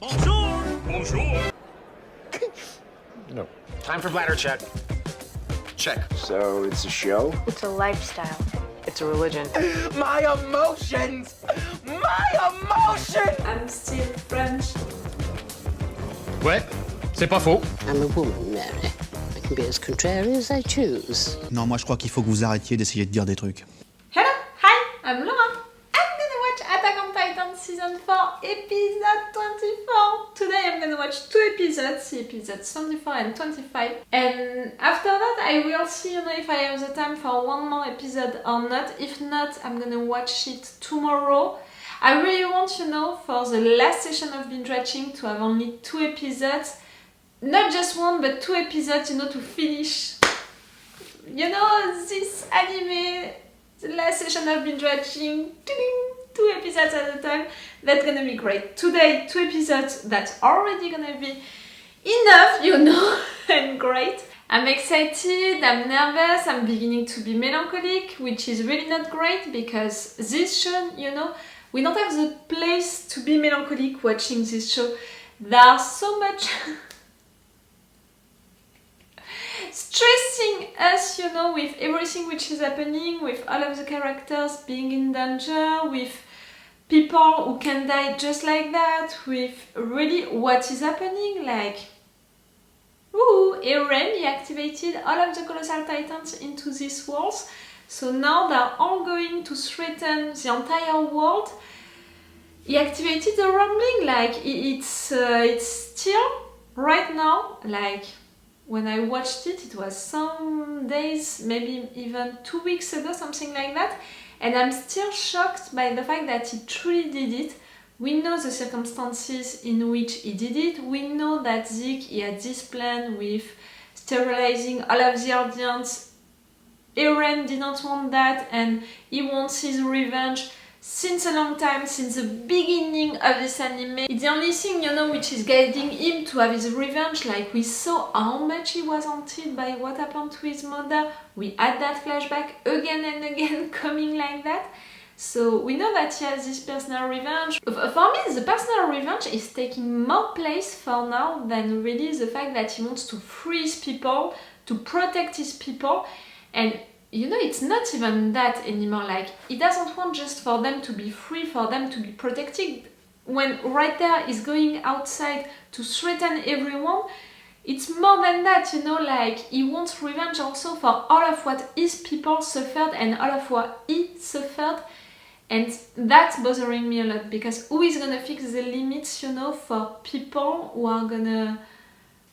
Bonjour! Bonjour! No. Time for bladder check. Check. So it's a show? It's a lifestyle. It's a religion. My emotions! My emotions! I'm still French. Ouais, c'est pas faux. I'm a woman, Mary. I can be as contrary as I choose. Non, moi je crois qu'il faut que vous arrêtiez d'essayer de dire des trucs. Hello, hi, I'm Laura. I'm gonna watch Attack on Titan Season 4, Episode 24. Today I'm gonna watch 2 episodes, episodes 24 and 25. And after that I will see, if I have the time for one more episode or not. If not, I'm gonna watch it tomorrow. I really want, for the last session of binge watching to have only 2 episodes. Not just 1, but 2 episodes, to finish, this anime, the last session of binge watching, 2 episodes at a time. That's gonna be great. Today, 2 episodes, that's already gonna be enough, and great. I'm excited, I'm nervous, I'm beginning to be melancholic, which is really not great because this show, we don't have the place to be melancholic watching this show. There's so much stressing us, with everything which is happening, with all of the characters being in danger, with people who can die just like that, with really what is happening, like, Eren, he activated all of the Colossal Titans into these worlds, so now they're all going to threaten the entire world. He activated the rumbling, like, it's still, right now, like, when I watched it, it was some days, maybe even 2 weeks ago, something like that. And I'm still shocked by the fact that he truly did it. We know the circumstances in which he did it. We know that Zeke, he had this plan with sterilizing all of the audience. Eren didn't want that and he wants his revenge since a long time, since the beginning of this anime. It's the only thing, which is guiding him to have his revenge. Like, we saw how much he was haunted by what happened to his mother. We had that flashback again and again coming like that. So we know that he has this personal revenge. For me, the personal revenge is taking more place for now than really the fact that he wants to free his people, to protect his people. And it's not even that anymore. Like, he doesn't want just for them to be free, for them to be protected. When right there he's going outside to threaten everyone, it's more than that, like, he wants revenge also for all of what his people suffered and all of what he suffered. And that's bothering me a lot, because who is gonna fix the limits, for people who are gonna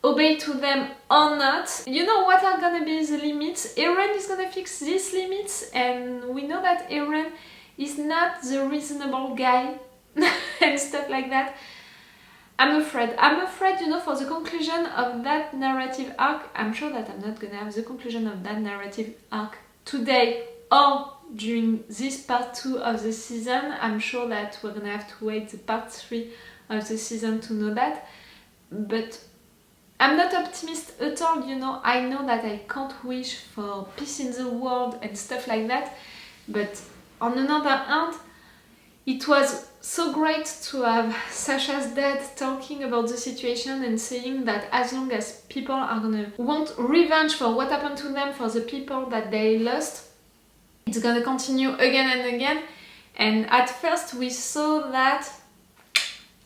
obey to them or not? What are gonna be the limits? Eren is gonna fix these limits, and we know that Eren is not the reasonable guy and stuff like that. I'm afraid, for the conclusion of that narrative arc. I'm sure that I'm not gonna have the conclusion of that narrative arc today or during this part 2 of the season. I'm sure that we're gonna have to wait the part 3 of the season to know that. But I'm not optimistic at all, I know that I can't wish for peace in the world and stuff like that, but on another hand, it was so great to have Sasha's dad talking about the situation and saying that as long as people are gonna want revenge for what happened to them, for the people that they lost, it's gonna continue again and again. And at first we saw that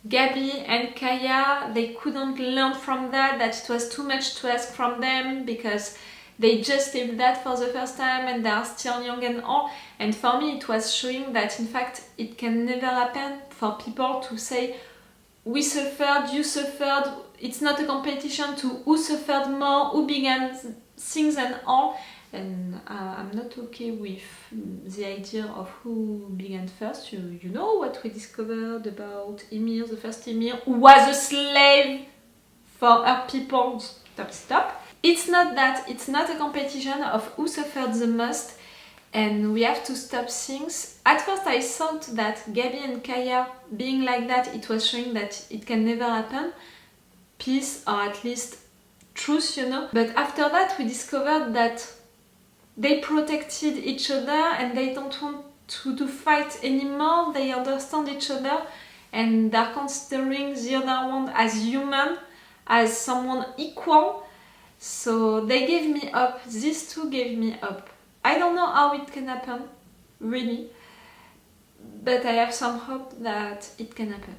Gabby and Kaya, they couldn't learn from that it was too much to ask from them because they just lived that for the first time and they are still young and all. And for me it was showing that in fact it can never happen for people to say we suffered, you suffered. It's not a competition to who suffered more, who began things and all. And I'm not okay with the idea of who began first. You know what we discovered about Ymir, the first Ymir, who was a slave for her people. Stop. It's not that. It's not a competition of who suffered the most. And we have to stop things. At first I thought that Gabby and Kaya being like that, it was showing that it can never happen. Peace, or at least truth, But after that we discovered that they protected each other and they don't want to fight anymore. They understand each other and they're considering the other one as human, as someone equal. So they gave me up. These two gave me up. I don't know how it can happen, really, but I have some hope that it can happen.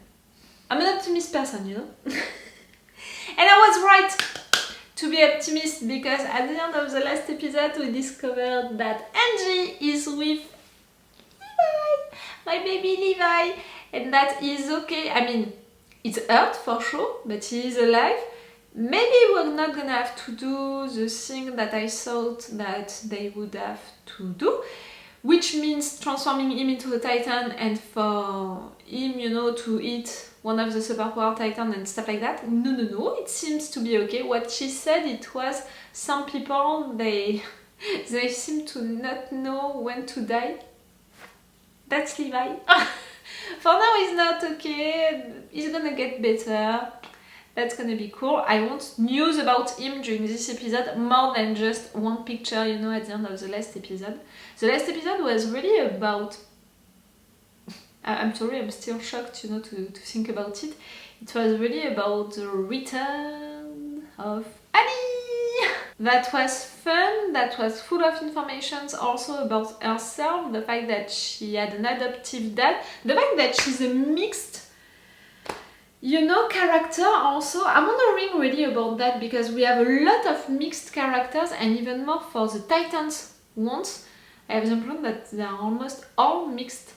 I'm an optimist person, you know. And I was right to be optimist, because at the end of the last episode we discovered that Hange is with Levi, my baby Levi, and that is okay. I mean, it's hurt for sure, but he is alive. Maybe we're not gonna have to do the thing that I thought that they would have to do, which means transforming him into a Titan and for him, you know, to eat one of the superpower Titans and stuff like that. No, it seems to be okay. What she said, it was some people, they seem to not know when to die. That's Levi. For now he's not okay, he's gonna get better. That's gonna be cool. I want news about him during this episode, more than just one picture, you know, at the end of the last episode. The last episode was really about... I'm sorry, I'm still shocked, you know, to think about it. It was really about the return of Annie! That was fun, that was full of information also about herself, the fact that she had an adoptive dad, the fact that she's a mixed, you know, character also. I'm wondering really about that, because we have a lot of mixed characters, and even more for the Titans ones. I have the impression that they are almost all mixed.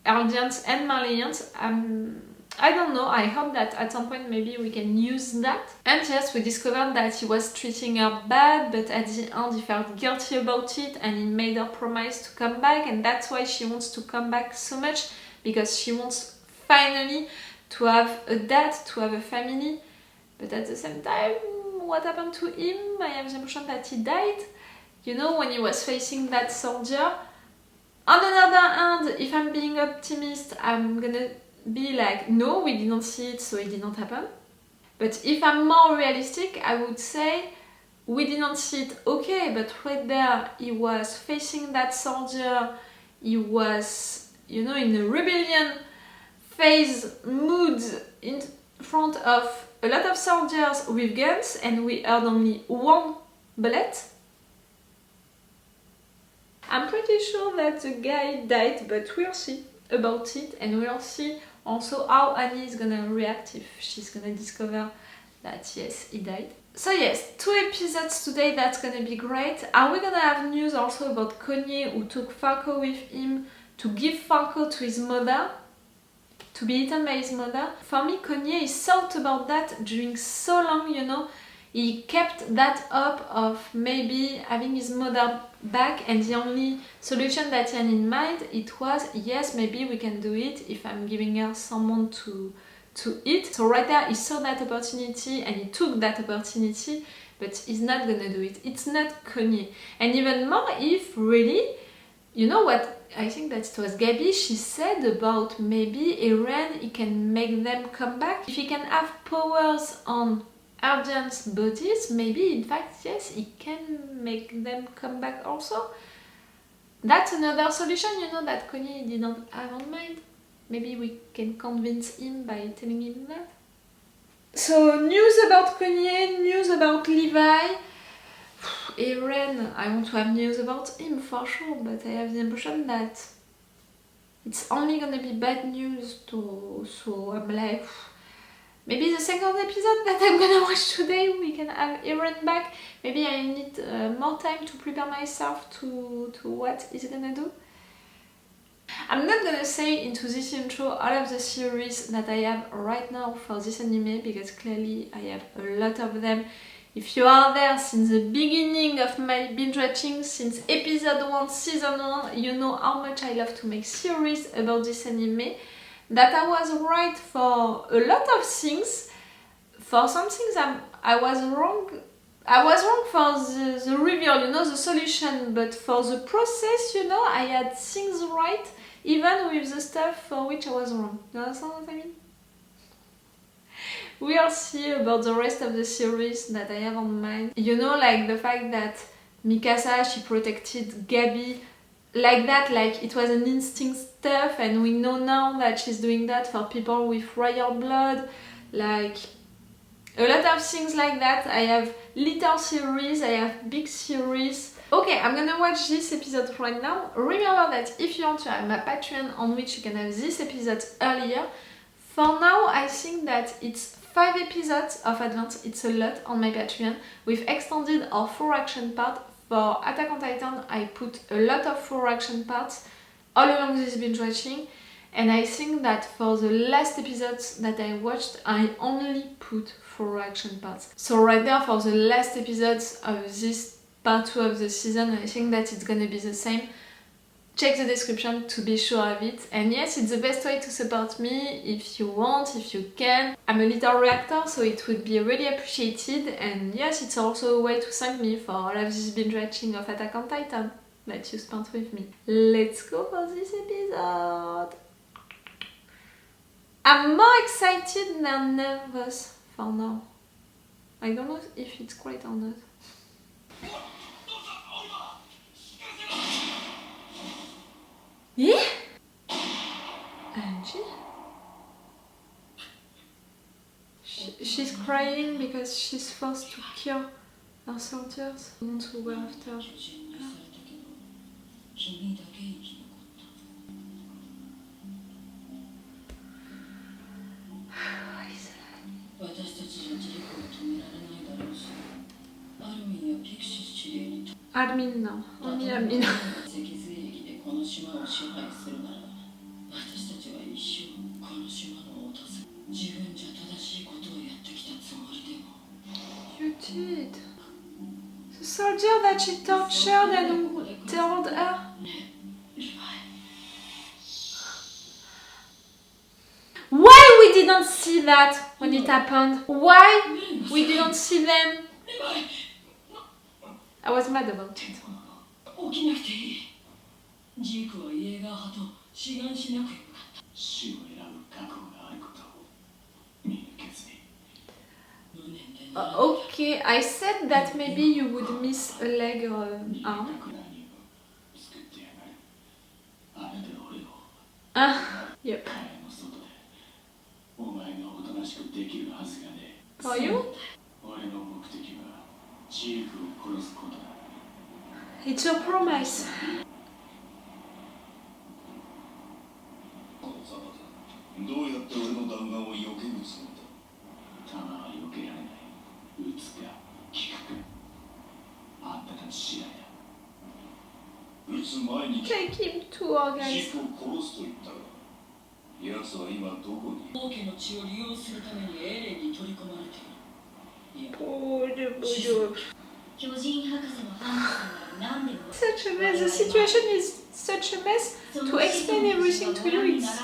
Eldians and Marleyans. I don't know, I hope that at some point maybe we can use that. And yes, we discovered that he was treating her bad, but at the end he felt guilty about it and he made her promise to come back, and that's why she wants to come back so much, because she wants finally to have a dad, to have a family. But at the same time, what happened to him? I have the impression that he died, you know, when he was facing that soldier. On the other hand, if I'm being optimist, I'm gonna be like, no, we didn't see it, so it did not happen. But if I'm more realistic, I would say we didn't see it, okay, but right there he was facing that soldier, he was, you know, in a rebellion phase mood in front of a lot of soldiers with guns, and we heard only one bullet. I'm pretty sure that the guy died, but we'll see about it, and we'll see also how Annie is gonna react if she's gonna discover that yes, he died. So yes, 2 episodes today, that's gonna be great. Are we gonna have news also about Connie, who took Falco with him to give Falco to his mother, to be eaten by his mother? For me, Connie is thought about that during so long, you know. He kept that up of maybe having his mother back, and the only solution that he had in mind, it was, yes, maybe we can do it if I'm giving her someone to eat. So right there he saw that opportunity and he took that opportunity, but he's not gonna do it. It's not Connie. And even more if really, you know what, I think that it was Gabby, she said about maybe Eren, he can make them come back. If he can have powers on Arden's bodies, maybe in fact, yes, he can make them come back also. That's another solution, you know, that Connie didn't have on mind. Maybe we can convince him by telling him that. So, news about Connie, news about Levi. Eren, I want to have news about him for sure, but I have the impression that it's only gonna be bad news too, so I'm like, maybe the second episode that I'm gonna watch today, we can have Eren back. Maybe I need more time to prepare myself to what he's gonna do. I'm not gonna say into this intro all of the series that I have right now for this anime, because clearly I have a lot of them. If you are there since the beginning of my binge watching, since episode 1, season 1, you know how much I love to make series about this anime. That I was right for a lot of things. For some things I was wrong. I was wrong for the reveal, you know, the solution, but for the process, you know, I had things right, even with the stuff for which I was wrong. You understand what I mean? We'll see about the rest of the series that I have on mind. You know, like the fact that Mikasa, she protected Gabi like that, like it was an instinct stuff, and we know now that she's doing that for people with royal blood, like a lot of things like that. I have little series, I have big series. Okay, I'm gonna watch this episode right now. Remember that if you want to have my Patreon on which you can have this episode earlier, for now I think that it's 5 episodes of advance, it's a lot on my Patreon, with extended or full action part. For Attack on Titan, I put a lot of full action parts all along this binge watching, and I think that for the last episodes that I watched, I only put full action parts. So right there, for the last episodes of this part 2 of the season, I think that it's gonna be the same. Check the description to be sure of it. And yes, it's the best way to support me if you want, if you can. I'm a little reactor, so it would be really appreciated. And yes, it's also a way to thank me for all of this binge watching of Attack on Titan that you spent with me. Let's go for this episode. I'm more excited than nervous for now. I don't know if it's great or not. Yeah? Hange? She's crying because she's forced to kill her soldiers. I want to go after her. Armin now. Only Armin. You did. The soldier that she tortured and told her. Why we didn't see that when it happened? Why we didn't see them? I was mad about it. Okay, I said that maybe you would miss a leg or an arm. Yep. For you? It's your promise. Take him to orgasm. Such a mess. The situation is such a mess. To explain everything to you, it's...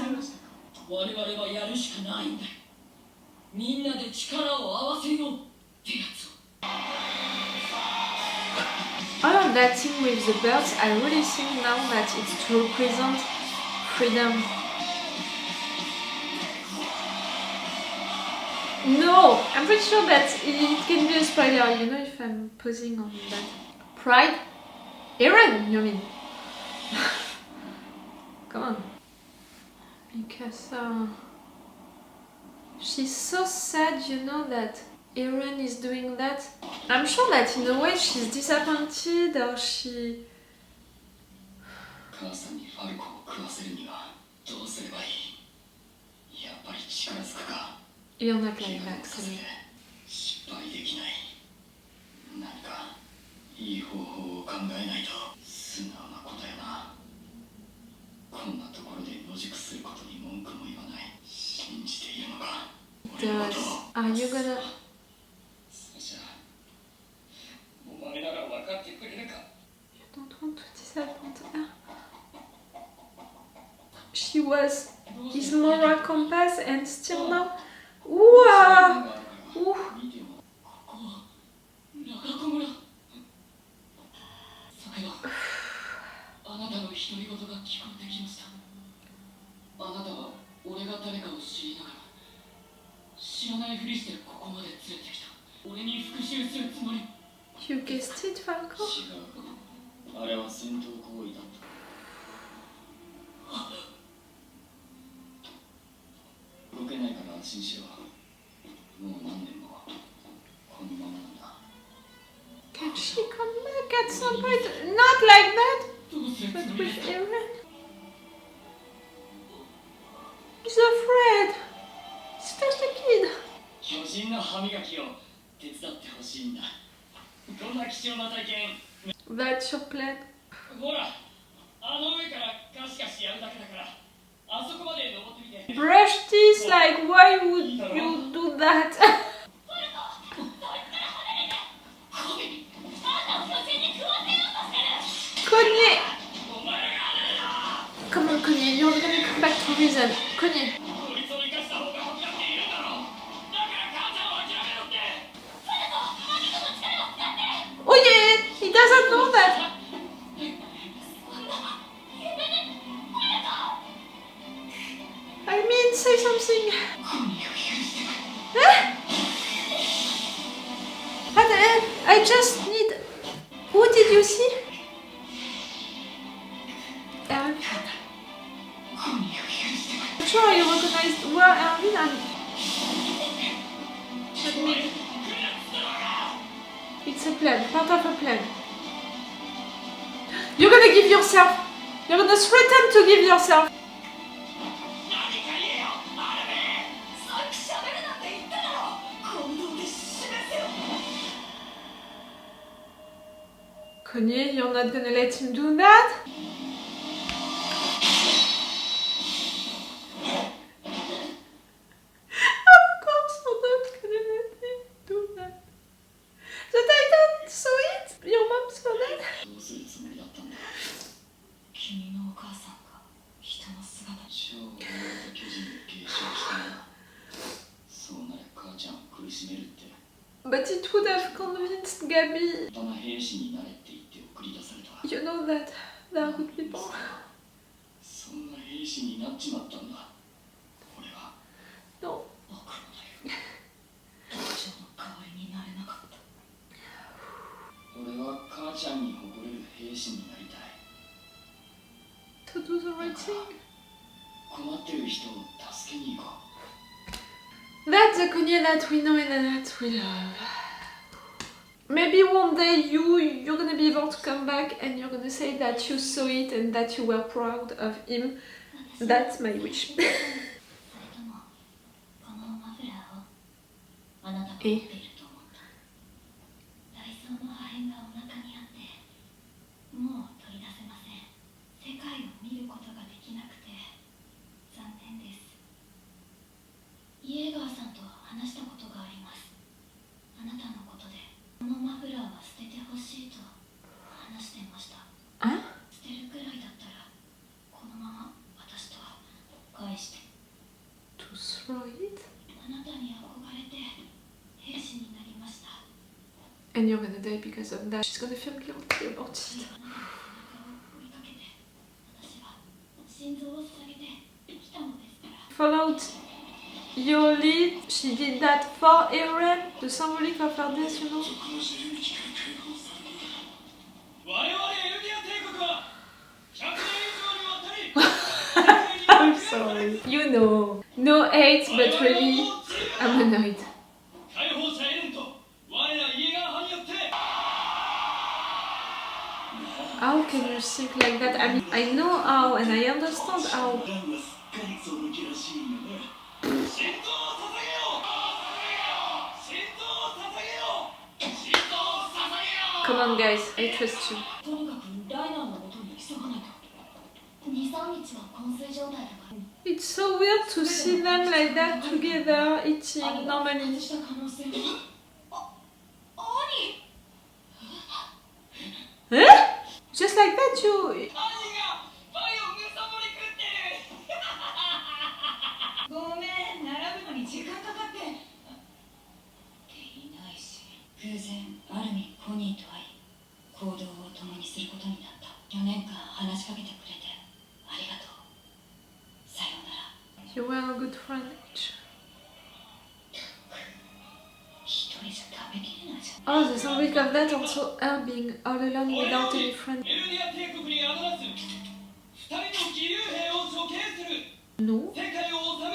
all of that thing with the birds, I really think now that it's to represent freedom. No, I'm pretty sure that it can be a spoiler, you know, if I'm posing on that. Pride? Eren, you mean? Come on. Because she's so sad, you know, that Eren is doing that. I'm sure that in a way she's disappointed or she... You're not like that, sorry. Does... Are you gonna... You don't want to disappoint her. She was his moral compass and still now... Wow! Ooh. You guessed it, Falco? Can she come back at some point? Not like that, but with Aaron. He's afraid. He's just a kid. 巨人の歯磨きを手伝ってほしいんだ。こんな貴重な体験。 That's your plan. ほら、あの上からガシガシやるだけだから、あそこまで登ってみて。 Brush teeth, like why would you do that? Connie! Come on, Connie, you're gonna come back to reason. Connie. Oh yeah, he doesn't know that. Armin, say something. Huh? I just need. Who did you see? Armin. Sure, you recognized where Armin and. Armin. It's a plan, part of a plan. You're gonna give yourself. You're gonna threaten to give yourself. Connie, you're not gonna let him do that? Of course you're not gonna let him do that. The Titan saw it? Your mom saw that? どうするつもりだったんだ。君のお母さんが人の姿。超大型巨人に継承したな。そうなら母ちゃんを苦しめるって。 But it would have convinced Gabby. 大人兵士になれって言って送り出された。 You know that there are good people. そんな兵士になっちまったんだ。俺は。No. 僕のだよ。父ちゃんの代わりになれなかった。俺は母ちゃんに誇れる兵士になりたい。 To do the right thing. 困ってる人を助けに行こう。 That's the Connie that we know and that we love. Maybe one day you're gonna be able to come back and you're gonna say that you saw it and that you were proud of him. That's my wish. Eh? Huh? To throw it? And you're gonna die because of that. She's gonna feel guilty about it. Followed your lead. She did that for Aaron. The symbolic of her death, you know. I'm sorry. You know. No hate, but really, I'm annoyed. How can you think like that? I mean, I know how and I understand how. Come on guys, I trust you. It's so weird to see them like that together, eating normally. Huh? Just like that, you... You were a good friend. Oh, the symbolic of that also her being all alone without any friend. No?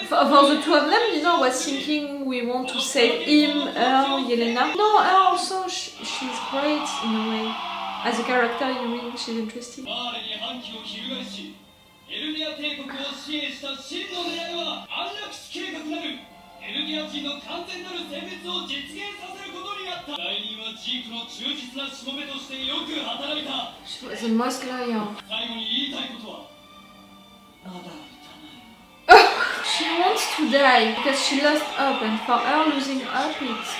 For the two of them, you know, I was thinking we want to save him, her, Yelena. No, her also, she's great in a way. As a character, you mean, she's interesting. エルディア帝国を支援した真の狙いは安楽死計画なるエルディア人の完全なる殲滅を実現させることにあった代理人はジークの忠実なしもべとしてよく働いた She was the most loyal. 最後に言いたいことはまだ満たない She wants to die because she lost hope, and for her losing hope, it's...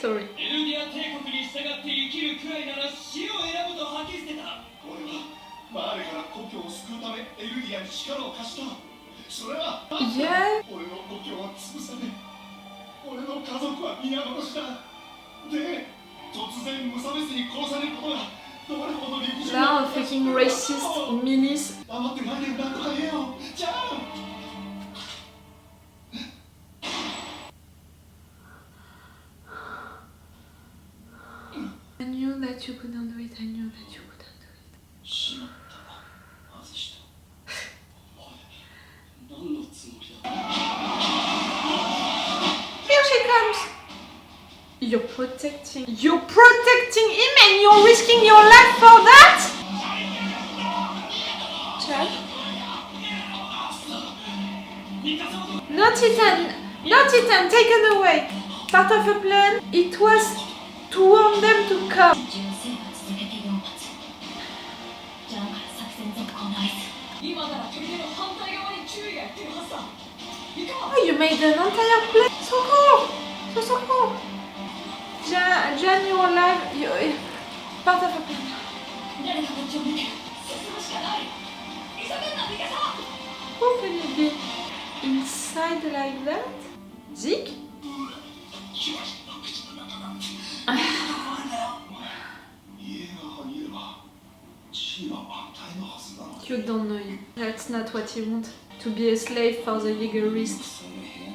Sorry. エルディア帝国に従って生きるくらいなら死を選ぶと吐き捨てた俺はマーレから故郷を救うためエルディアに力を貸したそれは Yeah. 俺の故郷は潰され俺の家族は皆殺しだで突然無差別に殺されることがどれほど理不尽 Now a freaking racist milice. 黙ってないでなんとか言えよじゃあ I knew that you couldn't do it, I knew that you couldn't do it. しまった外したお前何のつもりだ Here she comes! You're protecting him and you're risking your life for that? Chad? No Titan, taken away. Part of a plan, it was to warn them to come. 今なら砦の反対側に注意がいってるはずだ Oh, you made an entire plan. So cool. So cool. Jan, you're alive. You're part of a plan. 誰かこっちを見て進むしかない急ぐんだ逃げさ How can you be inside like that? Zeke? 家が剥げれば地位は安泰のはずだ You don't know him. That's not what he wants. To be a slave for the Jaegerist.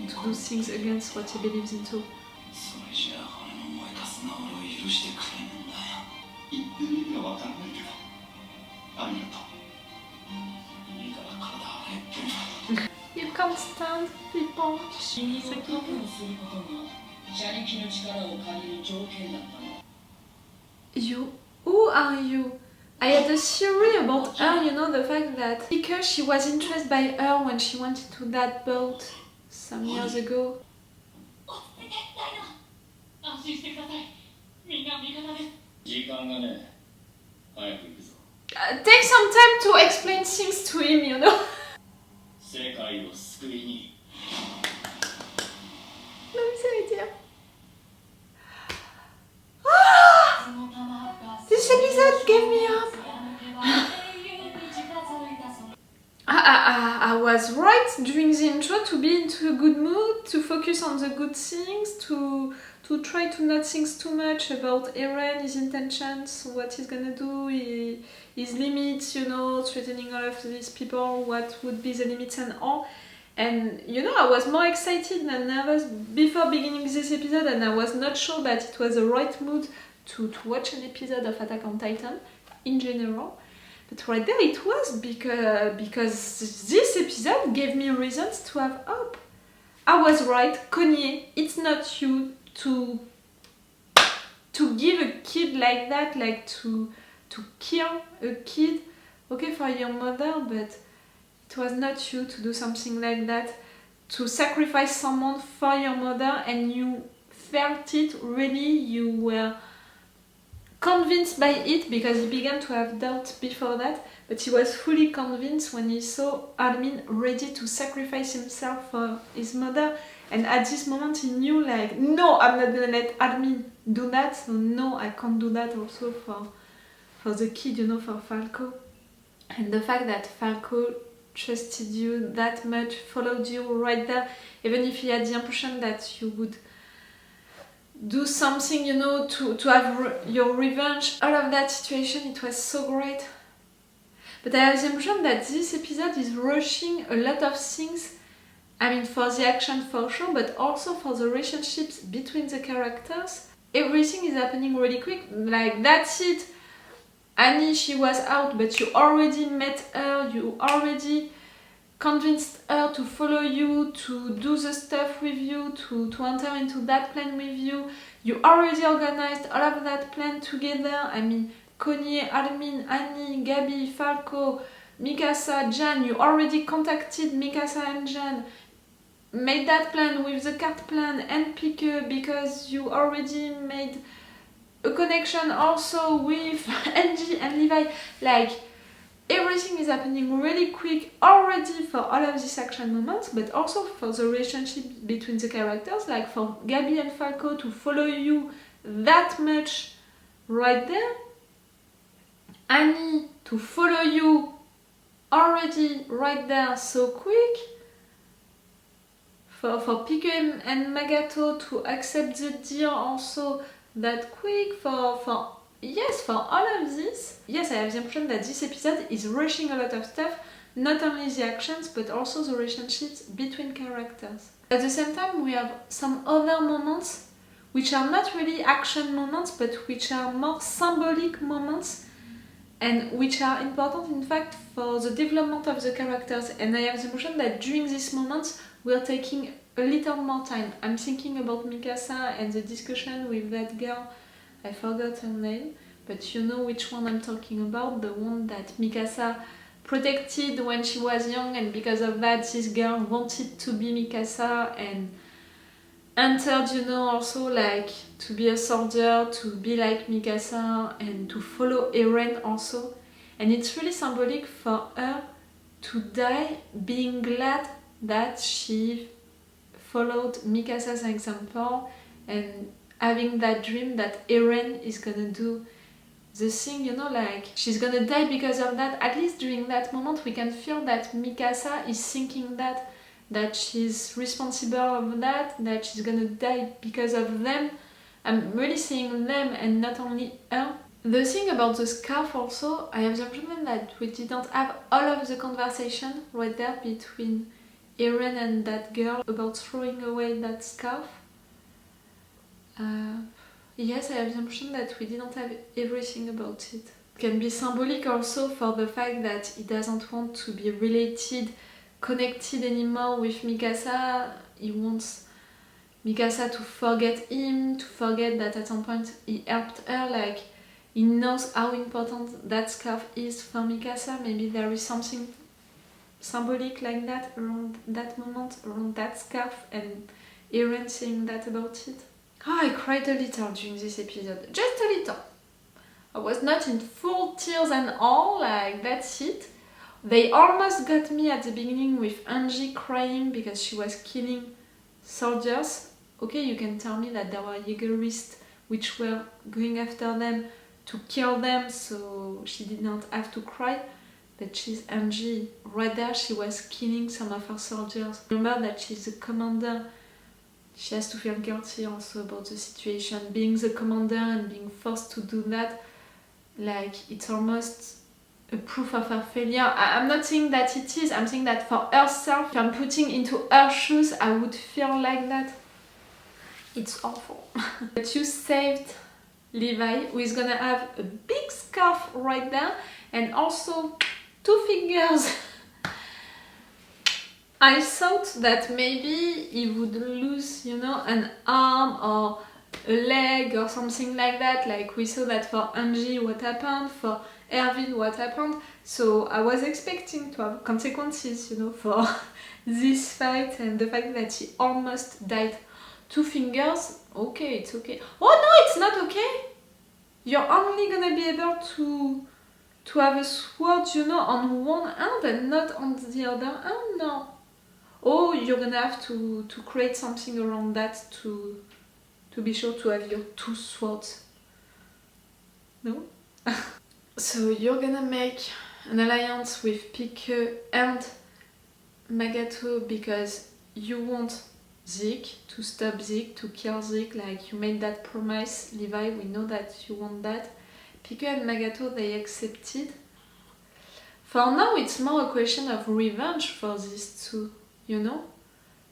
To do things against what he believes into. それじゃあ俺の思い出すな俺を許してくれるんだよ言ってる意味はわかんないけどありがとういいから体洗え You can't stand people. 死人を確保することが車力の力を借りる条件だったの You? Who are you? I had a theory about her, you know, the fact that because she was interested by her when she went into that boat some years ago. 落ち着いてダイナ安心してくださいみんな味方です時間がね早く行くぞ Take some time to explain things to him, you know. 世界を救いに Let me say it here. This episode gave me up. I was right during the intro to be into a good mood, to focus on the good things, to try to not think too much about Eren, his intentions, what he's gonna do, his limits, you know, threatening all of these people, what would be the limits and all. And you know, I was more excited than nervous before beginning this episode, and I was not sure that it was the right mood to watch an episode of Attack on Titan in general. But right there it was, because this episode gave me reasons to have hope. I was right, Connie, it's not you to give a kid like that, like to kill a kid, okay, for your mother, but it was not you to do something like that, to sacrifice someone for your mother, and you felt it really, you were convinced by it, because he began to have doubts before that, but he was fully convinced when he saw Armin ready to sacrifice himself for his mother, and at this moment he knew, like, no, I'm not gonna let Armin do that, so no, I can't do that also for the kid, you know, for Falco. And the fact that Falco trusted you that much, followed you right there, even if he had the impression that you would do something, you know, to have your revenge, all of that situation, it was so great. But I have the impression that this episode is rushing a lot of things, I mean, for the action for sure, but also for the relationships between the characters. Everything is happening really quick, like that's it. Annie, she was out, but you already met her, you already convinced her to follow you, to do the stuff with you, to enter into that plan with you. You already organized all of that plan together. I mean, Connie, Armin, Annie, Gabi, Falco, Mikasa, Jan. You already contacted Mikasa and Jan. Made that plan with the card plan and picker because you already made a connection also with Hange and Levi. Like, everything is happening really quick already for all of these action moments, but also for the relationship between the characters, like for Gabi and Falco to follow you that much right there. Annie to follow you already right there so quick. For Piku and Magato to accept the deal also that quick. For all of this, yes, I have the impression that this episode is rushing a lot of stuff, not only the actions but also the relationships between characters. At the same time, we have some other moments which are not really action moments but which are more symbolic moments and which are important in fact for the development of the characters. And I have the impression that during these moments we're taking a little more time. I'm thinking about Mikasa and the discussion with that girl, I forgot her name, but you know which one I'm talking about, the one that Mikasa protected when she was young, and because of that this girl wanted to be Mikasa and entered, you know, also like to be a soldier, to be like Mikasa and to follow Eren also. And it's really symbolic for her to die being glad that she followed Mikasa's example and having that dream that Eren is gonna do the thing, you know, like she's gonna die because of that. At least during that moment we can feel that Mikasa is thinking that she's responsible of that she's gonna die because of them. I'm really seeing them and not only her. The thing about the scarf also, I have the impression that we didn't have all of the conversation right there between Eren and that girl about throwing away that scarf. Yes, I have the impression that we didn't have everything about it. It can be symbolic also for the fact that he doesn't want to be connected anymore with Mikasa. He wants Mikasa to forget him, to forget that at some point he helped her. Like, he knows how important that scarf is for Mikasa. Maybe there is something symbolic like that around that moment, around that scarf, and Eren saying that about it. Oh, I cried a little during this episode, just a little. I was not in full tears and all, like that's it. They almost got me at the beginning with Hange crying because she was killing soldiers. Okay, you can tell me that there were Jägerists which were going after them to kill them, so she did not have to cry. But she's Hange. Right there, she was killing some of her soldiers. Remember that she's the commander. She has to feel guilty also about the situation. Being the commander and being forced to do that, like, it's almost a proof of her failure. I'm not saying that it is, I'm saying that for herself, if I'm putting into her shoes, I would feel like that. It's awful. But you saved Levi, who is gonna have a big scarf right there, and also 2 fingers. I thought that maybe he would lose, you know, an arm or a leg or something like that. Like we saw that for Hange what happened, for Erwin what happened. So I was expecting to have consequences, you know, for this fight and the fact that he almost died. 2 fingers, okay, it's okay. Oh no, it's not okay! You're only gonna be able to have a sword, you know, on one hand and not on the other hand, no. Oh, you're gonna have to create something around that to be sure to have your 2 swords. No? So you're gonna make an alliance with Piku and Magato because you want Zeke, to stop Zeke, to kill Zeke, like you made that promise, Levi, we know that you want that. Piku and Magato, they accepted. For now, it's more a question of revenge for these two, you know?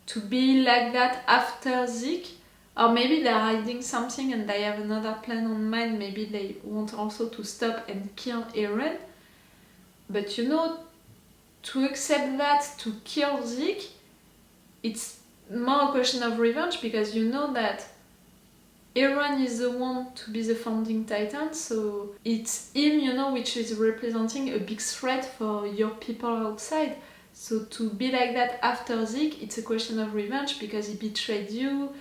To be like that after Zeke, Or maybe they're hiding something and they have another plan on mind. Maybe they want also to stop and kill Eren. But you know, to accept that, to kill Zeke, it's more a question of revenge, because you know that Eren is the one to be the founding titan, so it's him, you know, which is representing a big threat for your people outside. So to be like that after Zeke, it's a question of revenge, because he betrayed you,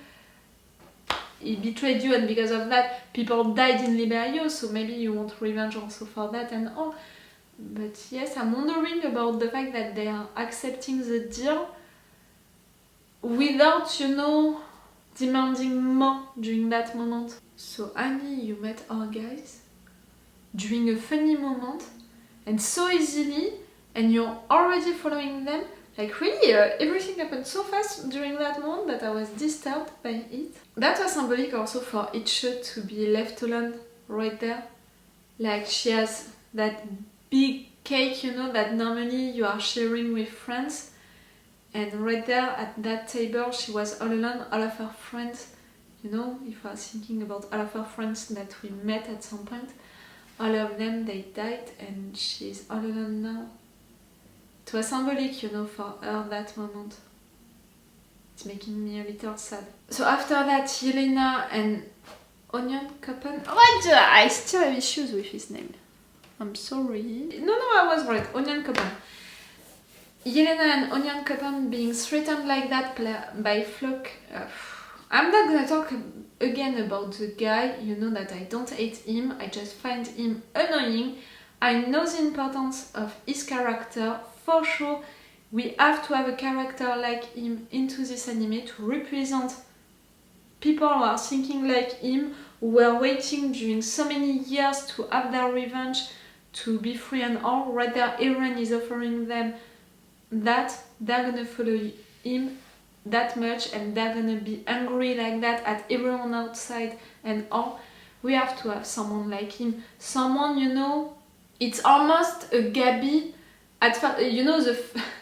and because of that, people died in Liberio, so maybe you want revenge also for that and all. But yes, I'm wondering about the fact that they are accepting the deal without, you know, demanding more during that moment. So Annie, you met our guys during a funny moment, and so easily, and you're already following them. Like really, everything happened so fast during that moment that I was disturbed by it. That was symbolic also for Ichi to be left alone right there. Like she has that big cake, you know, that normally you are sharing with friends. And right there at that table, she was all alone, all of her friends, you know, if I was thinking about all of her friends that we met at some point, all of them, they died, and she's all alone now. It was symbolic, you know, for her, that moment. It's making me a little sad. So after that, Yelena and Onion Copan... What? I still have issues with his name. I'm sorry. No, I was right. Onion Copan. Yelena and Onion Copan being threatened like that by Flock. I'm not gonna talk again about the guy. You know that I don't hate him. I just find him annoying. I know the importance of his character. For sure, we have to have a character like him into this anime to represent people who are thinking like him, who were waiting during so many years to have their revenge, to be free and all. Right there, Eren is offering them that. They're gonna follow him that much, and they're gonna be angry like that at everyone outside and all. We have to have someone like him. Someone, you know, it's almost a Gabi. You know, the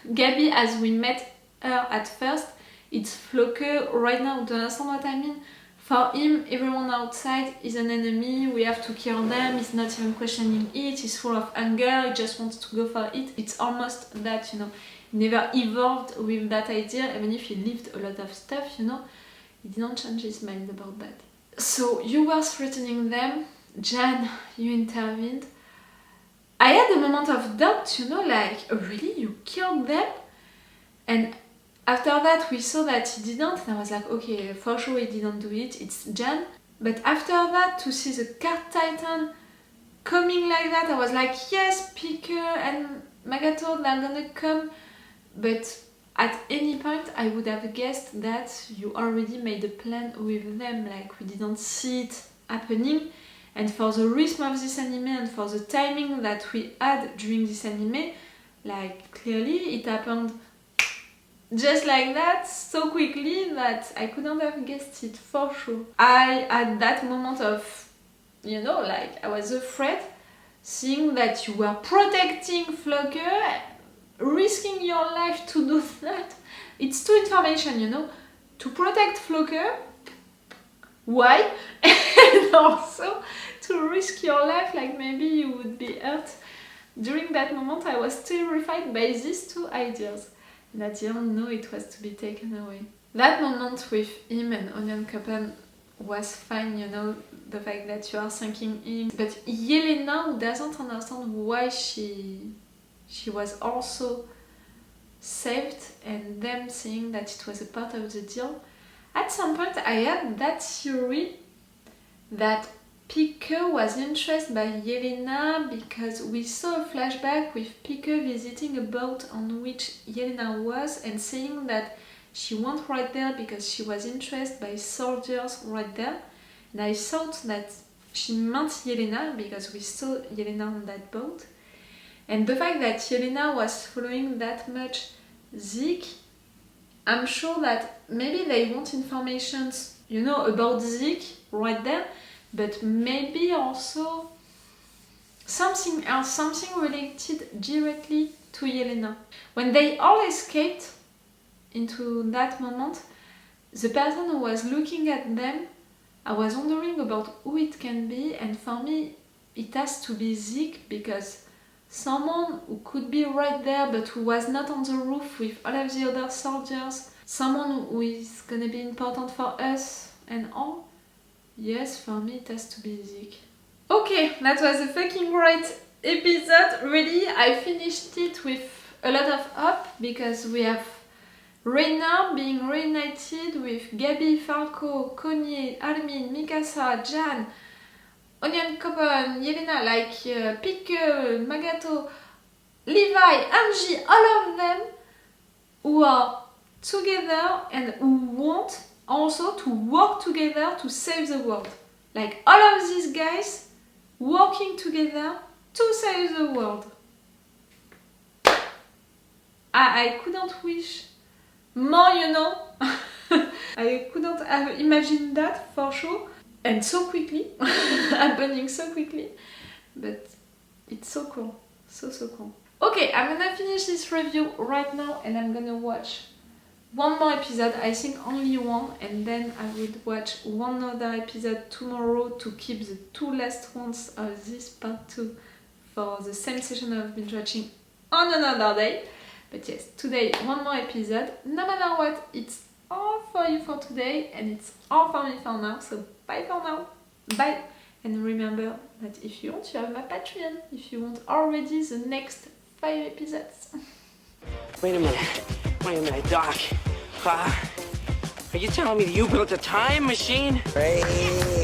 Gabi as we met her at first, it's Floke right now. Do you understand what I mean? For him, everyone outside is an enemy, we have to kill them, he's not even questioning it, he's full of anger, he just wants to go for it. It's almost that, you know. He never evolved with that idea, even if he lived a lot of stuff, you know. He didn't change his mind about that. So you were threatening them, Jan, you intervened. I had a moment of doubt, you know, like, really, you killed them? And after that, we saw that he didn't, and I was like, okay, for sure he didn't do it, it's Jan. But after that, to see the Card Titan coming like that, I was like, yes, Picker and Magato, they're gonna come. But at any point, I would have guessed that you already made a plan with them, like, we didn't see it happening. And for the rhythm of this anime and for the timing that we had during this anime, like, clearly it happened just like that, so quickly, that I couldn't have guessed it for sure. I had that moment of, you know, like, I was afraid, seeing that you were protecting Flocker, risking your life to do that. It's two information, you know, to protect Flocker, why? And also to risk your life, like maybe you would be hurt. During that moment, I was terrified by these two ideas. And at the end, no, it was to be taken away. That moment with him and Onion Copan was fine, you know, the fact that you are thanking him. But Yelena, who doesn't understand why she was also saved, and them saying that it was a part of the deal. At some point, I had that theory that Picker was interested by Yelena because we saw a flashback with Picker visiting a boat on which Yelena was and saying that she went right there because she was interested by soldiers right there. And I thought that she meant Yelena because we saw Yelena on that boat. And the fact that Yelena was following that much Zeke, I'm sure that maybe they want information, you know, about Zeke right there, but maybe also something else, something related directly to Yelena. When they all escaped into that moment, the person who was looking at them, I was wondering about who it can be, and for me it has to be Zeke, because someone who could be right there but who was not on the roof with all of the other soldiers, someone who is gonna be important for us and all. Yes, for me it has to be Zeke. Okay, that was a fucking great episode, really. I finished it with a lot of hope because we have Reina being reunited with Gabi, Falco, Connie, Armin, Mikasa, Jan, Onion Coupon, Yelena, like Pickle, Magato, Levi, Hange, all of them who are together and who want also to work together to save the world. Like all of these guys working together to save the world. I couldn't wish more, you know. I couldn't have imagined that for sure. And so quickly, happening so quickly. But it's so cool. So cool. Okay, I'm gonna finish this review right now and I'm gonna watch one more episode, I think only one, and then I will watch one other episode tomorrow to keep the two last ones of this part 2 for the same session of binge watching on another day. But yes, today one more episode. No matter what, it's all for you for today and it's all for me for now. So bye for now. Bye. And remember that if you want, you have my Patreon. If you want already the next 5 episodes. Wait a minute, Doc. Are you telling me that you built a time machine? Crazy.